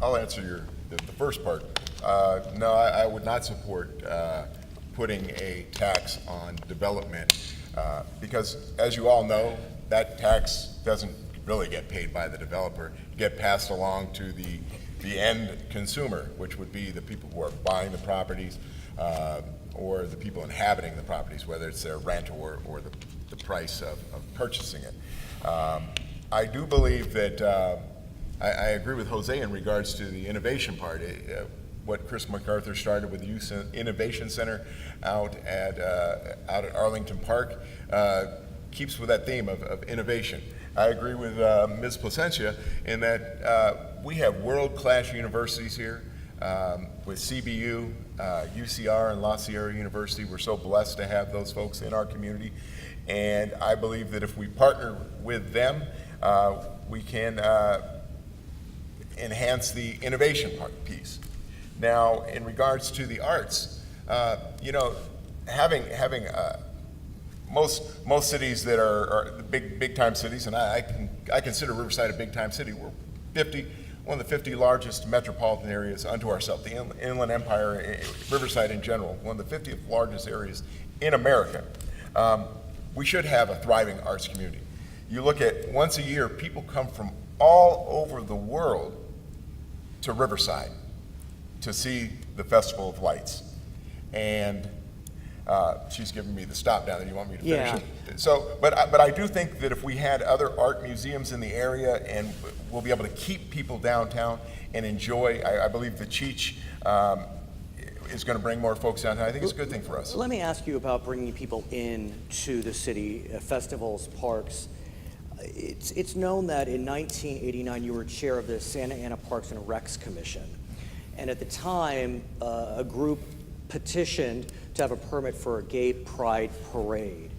I'll answer the first part. No, I would not support putting a tax on development because, as you all know, that tax doesn't really get paid by the developer. It get passed along to the end consumer, which would be the people who are buying the properties or the people inhabiting the properties, whether it's their rent or the price of purchasing it. I do believe that I agree with Jose in regards to the innovation part. What Chris MacArthur started with the Youth Innovation Center out at Arlington Park keeps with that theme of innovation. I agree with Ms. Placencia in that we have world-class universities here with CBU, UCR, and La Sierra University. We're so blessed to have those folks in our community. And I believe that if we partner with them, we can enhance the innovation piece. Now, in regards to the arts, having most cities that are the big time cities, and I consider Riverside a big time city. We're one of the 50 largest metropolitan areas unto ourselves. The Inland Empire, Riverside in general, one of the 50th largest areas in America. We should have a thriving arts community. You look at once a year, people come from all over the world to Riverside to see the Festival of Lights. And she's giving me the stop down there. You want me to finish Yeah. it? So, but I do think that if we had other art museums in the area, and we'll be able to keep people downtown and enjoy, I believe the Cheech is going to bring more folks downtown. I think it's a good thing for us. Let me ask you about bringing people in to the city, festivals, parks. It's known that in 1989 you were chair of the Santa Ana Parks and Recs Commission. And at the time, a group petitioned to have a permit for a gay pride parade.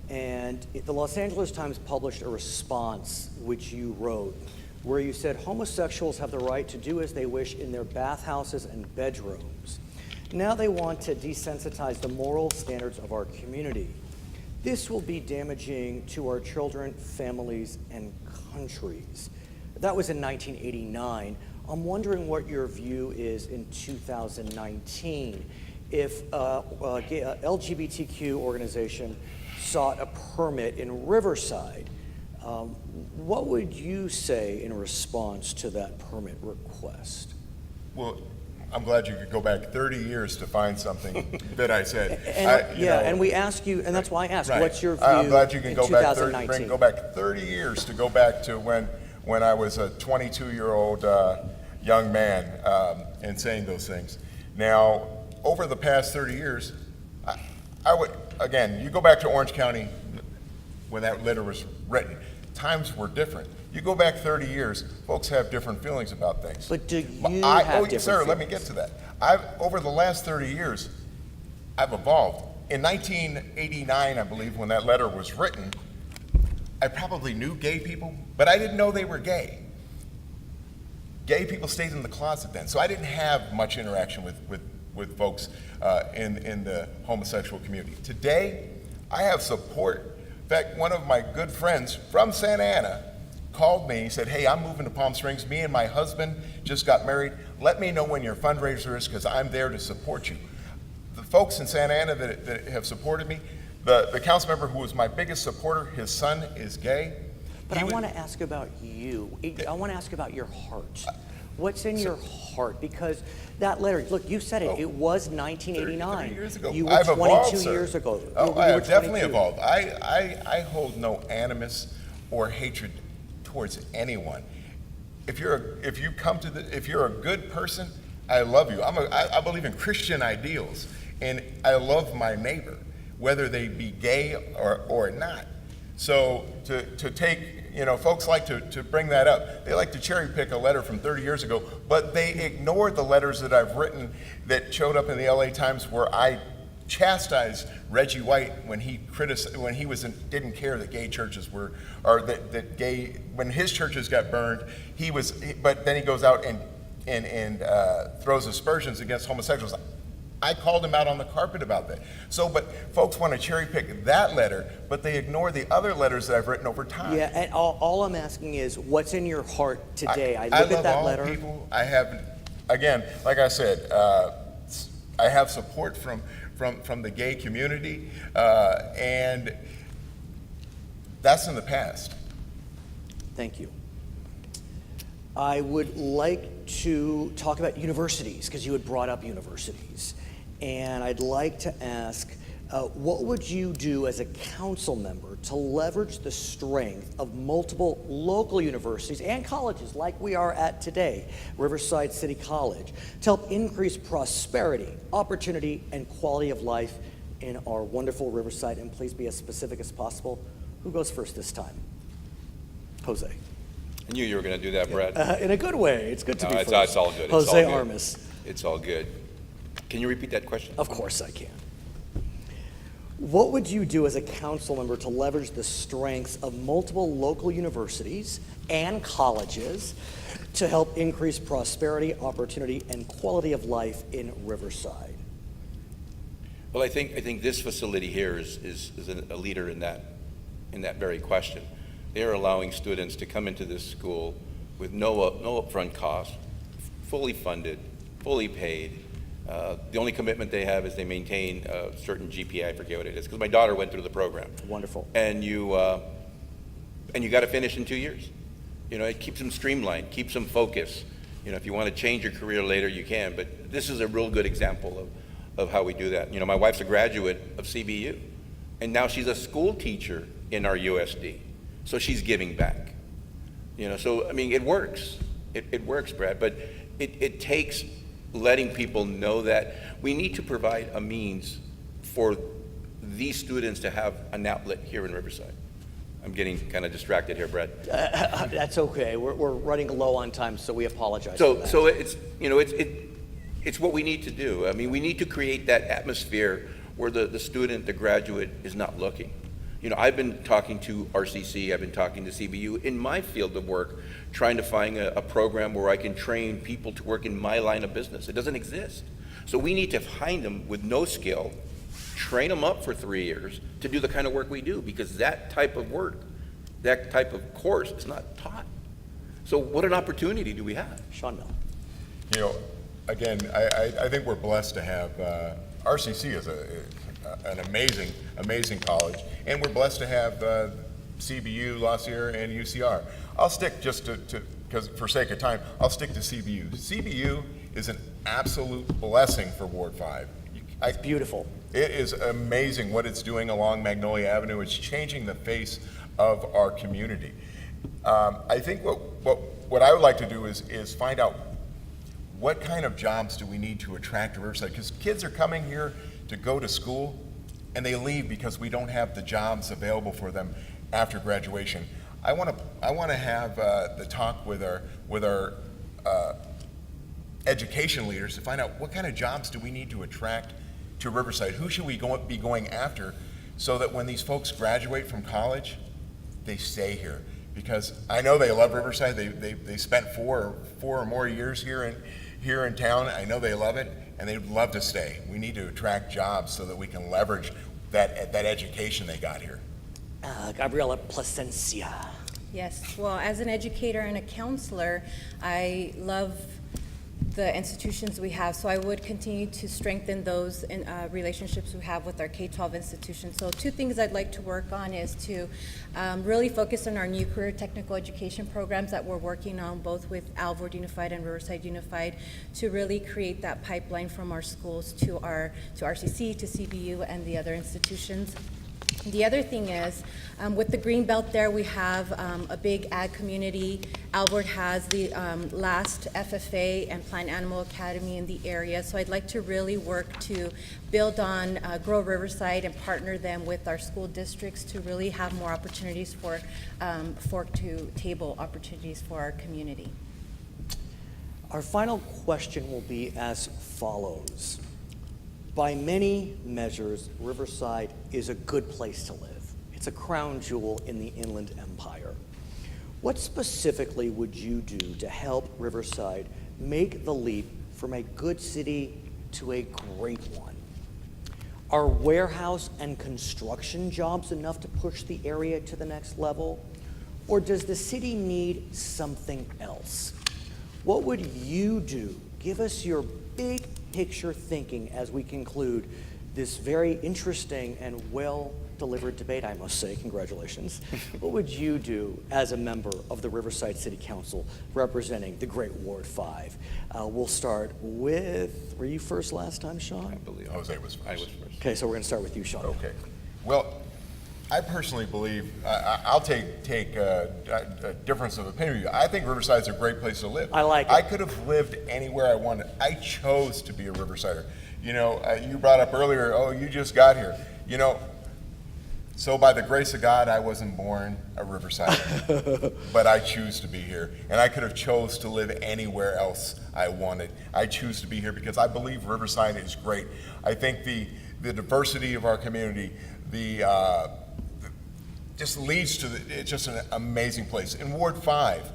And the Los Angeles Times published a response which you wrote, where you said homosexuals have the right to do as they wish in their bathhouses and bedrooms. Now they want to desensitize the moral standards of our community. This will be damaging to our children, families, and countries. That was in 1989. I'm wondering what your view is in 2019. If a LGBTQ organization sought a permit in Riverside, what would you say in response to that permit request? Well, I'm glad you could go back 30 years to find something that I said. And we ask you, and that's why I asked, Right. what's your view I'm glad you can in go 2019? go back 30 years to go back to when I was a 22-year-old young man and saying those things. Now, over the past 30 years, I would, again, you go back to Orange County when that letter was written, times were different. You go back 30 years, folks have different feelings about things. But do you have different sir, let me feelings? get to that. Over the last 30 years, I've evolved. In 1989, I believe, when that letter was written, I probably knew gay people, but I didn't know they were gay. Gay people stayed in the closet then, so I didn't have much interaction with folks in the homosexual community. Today, I have support. In fact, one of my good friends from Santa Ana called me and said, hey, I'm moving to Palm Springs. Me and my husband just got married. Let me know when your fundraiser is because I'm there to support you. The folks in Santa Ana that have supported me, the council member who was my biggest supporter, his son is gay. But I want to ask about you. I want to ask about your heart. What's in your heart? Because that letter, look, you said it. It was 1989. 30 years ago. You were I've 22 evolved, sir. years ago. Oh, You I were have definitely 22. evolved. I hold no animus or hatred towards anyone. If you're a good person, I love you. I believe in Christian ideals, and I love my neighbor, whether they be gay or not. So to take, folks like to bring that up. They like to cherry pick a letter from 30 years ago, but they ignore the letters that I've written that showed up in the LA Times where I chastised Reggie White when he didn't care that gay churches were, or that gay, when his churches got burned, but then he goes out and throws aspersions against homosexuals. I called him out on the carpet about that. So, but folks want to cherry pick that letter, but they ignore the other letters that I've written over time. Yeah, and all I'm asking is, what's in your heart today? I look at that letter. I love all people. I have, again, like I said, I have support from the gay community, and that's in the past. Thank you. I would like to talk about universities, because you had brought up universities. And I'd like to ask, what would you do as a council member to leverage the strength of multiple local universities and colleges like we are at today, Riverside City College, to help increase prosperity, opportunity, and quality of life in our wonderful Riverside? And please be as specific as possible. Who goes first this time? Jose. I knew you were going to do that, Brad. In a good way. It's good to No, be it's first. all good. It's Jose all good. Armas. It's all good. Can you repeat that question? Of course I can. What would you do as a council member to leverage the strengths of multiple local universities and colleges to help increase prosperity, opportunity, and quality of life in Riverside? Well, I think this facility here is a leader in that very question. They are allowing students to come into this school with no upfront cost, fully funded, fully paid. The only commitment they have is they maintain a certain GPA. I forget what it is, because my daughter went through the program. Wonderful. And you got to finish in 2 years. It keeps them streamlined, keeps them focused. If you want to change your career later, you can. But this is a real good example of how we do that. My wife's a graduate of CBU, and now she's a school teacher in our USD. So she's giving back. So I mean, it works. It works, Brad. But it takes letting people know that we need to provide a means for these students to have an outlet here in Riverside. I'm getting kind of distracted here, Brad. That's okay. We're running low on time, so we apologize So for that. so it's what we need to do. I mean, we need to create that atmosphere where the student, the graduate, is not looking. I've been talking to RCC, I've been talking to CBU in my field of work, trying to find a program where I can train people to work in my line of business. It doesn't exist. So we need to find them with no skill, train them up for 3 years to do the kind of work we do, because that type of work, that type of course is not taught. So what an opportunity do we have? Sean Mill. Again, I think we're blessed to have, RCC is an amazing college, and we're blessed to have CBU, La Sierra, and UCR. I'll stick just because for sake of time, I'll stick to CBU. CBU is an absolute blessing for Ward 5. It's beautiful. It is amazing what it's doing along Magnolia Avenue. It's changing the face of our community. I think what I would like to do is find out what kind of jobs do we need to attract to Riverside, because kids are coming here to go to school and they leave because we don't have the jobs available for them after graduation. I want to have the talk with our education leaders to find out what kind of jobs do we need to attract to Riverside. Who should we be going after so that when these folks graduate from college, they stay here? Because I know they love Riverside. They spent four or more years here in town. I know they love it, and they'd love to stay. We need to attract jobs so that we can leverage that education they got here. Gabriela Plasencia. Yes, well, as an educator and a counselor, I love the institutions we have, so I would continue to strengthen those relationships we have with our K-12 institutions. So 2 things I'd like to work on is to really focus on our new career technical education programs that we're working on, both with Alvord Unified and Riverside Unified, to really create that pipeline from our schools to RCC, to CBU, and the other institutions. The other thing is, with the green belt there, we have a big ag community. Alvord has the last FFA and Plant Animal Academy in the area, so I'd like to really work to build on Grow Riverside and partner them with our school districts to really have more opportunities for fork-to-table opportunities for our community. Our final question will be as follows. By many measures, Riverside is a good place to live. It's a crown jewel in the Inland Empire. What specifically would you do to help Riverside make the leap from a good city to a great one? Are warehouse and construction jobs enough to push the area to the next level? Or does the city need something else? What would you do? Give us your big picture thinking as we conclude this very interesting and well-delivered debate, I must say. Congratulations. What would you do as a member of the Riverside City Council representing the great Ward 5? We'll start with, were you first last time, Sean? I believe. Jose was first. I was first. Okay, so we're going to start with you, Sean. Okay. Well, I personally believe, I'll take a difference of opinion. I think Riverside's a great place to live. I like it. I could have lived anywhere I wanted. I chose to be a Riversider. You know, you brought up earlier, oh, you just got here. You know, so by the grace of God, I wasn't born a Riversider, but I choose to be here. And I could have chose to live anywhere else I wanted. I choose to be here because I believe Riverside is great. I think the diversity of our community, just leads to it's just an amazing place. In Ward 5,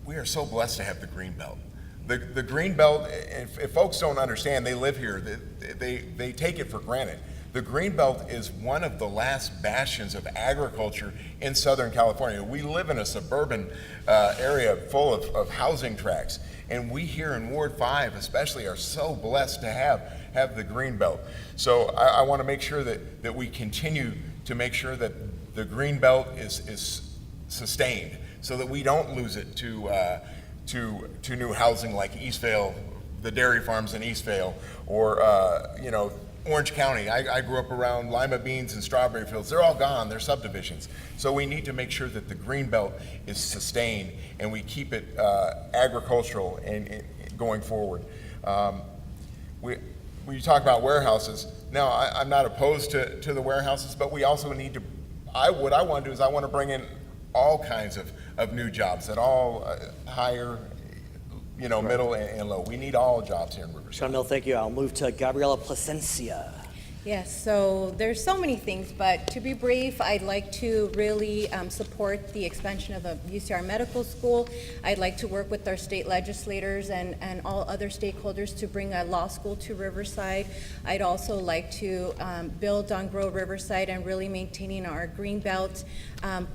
we are so blessed to have the Green Belt. The Green Belt, if folks don't understand, they live here, they take it for granted. The Green Belt is one of the last bastions of agriculture in Southern California. We live in a suburban area full of housing tracts, and we here in Ward 5 especially are so blessed to have the Green Belt. So I want to make sure that we continue to make sure that the Green Belt is sustained so that we don't lose it to new housing like Eastvale, the dairy farms in Eastvale, or Orange County. I grew up around lima beans and strawberry fields. They're all gone, they're subdivisions. So we need to make sure that the Green Belt is sustained and we keep it agricultural and going forward. When you talk about warehouses, now I'm not opposed to the warehouses, but we also need to, what I want to do is I want to bring in all kinds of new jobs at all higher, middle and low. We need all jobs here in Riverside. Sean Mill, thank you. I'll move to Gabriela Plasencia. Yes, so there's so many things, but to be brief, I'd like to really support the expansion of the UCR Medical School. I'd like to work with our state legislators and all other stakeholders to bring a law school to Riverside. I'd also like to build on Grow Riverside and really maintaining our green belt,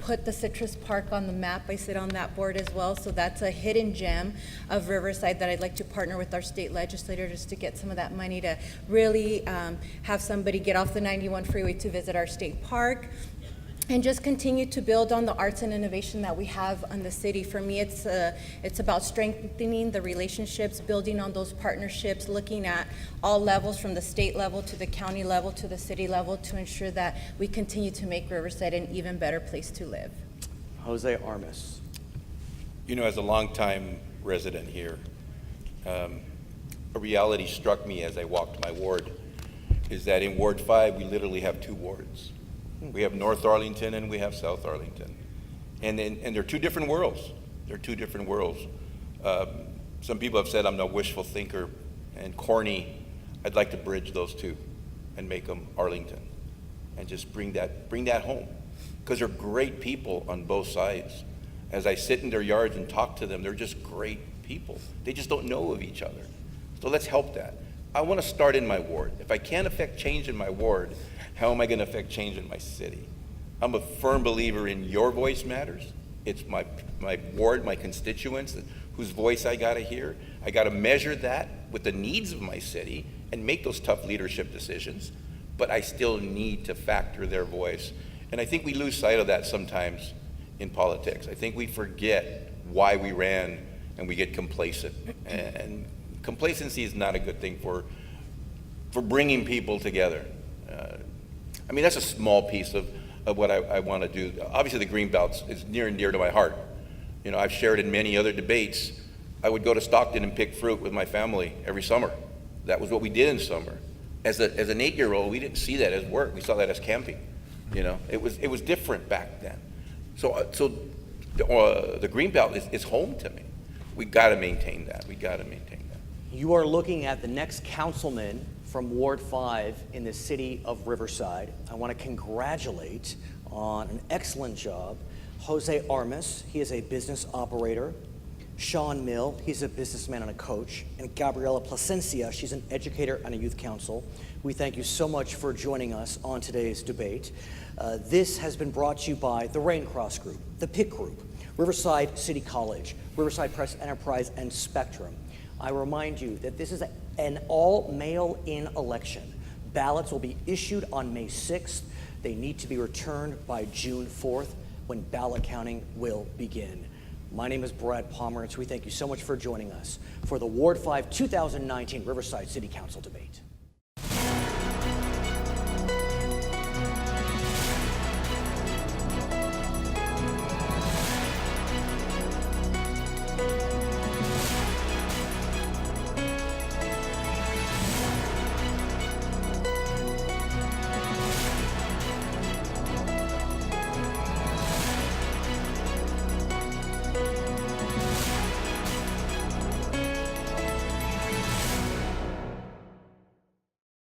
put the Citrus Park on the map. I sit on that board as well, so that's a hidden gem of Riverside that I'd like to partner with our state legislators to get some of that money to really have somebody get off the 91 freeway to visit our state park, and just continue to build on the arts and innovation that we have in the city. For me, it's about strengthening the relationships, building on those partnerships, looking at all levels from the state level to the county level to the city level to ensure that we continue to make Riverside an even better place to live. Jose Armas. As a longtime resident here, a reality struck me as I walked my ward, is that in Ward 5, we literally have two wards. We have North Arlington and we have South Arlington. And they're two different worlds. They're two different worlds. Some people have said I'm a wishful thinker and corny. I'd like to bridge those two and make them Arlington and just bring that home. Because they're great people on both sides. As I sit in their yards and talk to them, they're just great people. They just don't know of each other. So let's help that. I want to start in my ward. If I can't affect change in my ward, how am I going to affect change in my city? I'm a firm believer in your voice matters. It's my ward, my constituents, whose voice I got to hear. I got to measure that with the needs of my city and make those tough leadership decisions, but I still need to factor their voice. And I think we lose sight of that sometimes in politics. I think we forget why we ran and we get complacent. And complacency is not a good thing for bringing people together. I mean, that's a small piece of what I want to do. Obviously, the Greenbelt is near and dear to my heart. You know, I've shared in many other debates. I would go to Stockton and pick fruit with my family every summer. That was what we did in summer. As an 8-year-old, we didn't see that as work. We saw that as camping. You know, it was different back then. So the Greenbelt is home to me. We got to maintain that. We got to maintain that. You are looking at the next councilman from Ward 5 in the city of Riverside. I want to congratulate on an excellent job Jose Armas. He is a business operator. Sean Mill, he's a businessman and a coach. And Gabriela Plasencia, she's an educator and a youth council. We thank you so much for joining us on today's debate. This has been brought to you by the Raincross Group, the PIC Group, Riverside City College, Riverside Press Enterprise, and Spectrum. I remind you that this is an all mail-in election. Ballots will be issued on May 6th. They need to be returned by June 4th, when ballot counting will begin. My name is Brad Pomerantz. We thank you so much for joining us for the Ward 5 2019 Riverside City Council debate.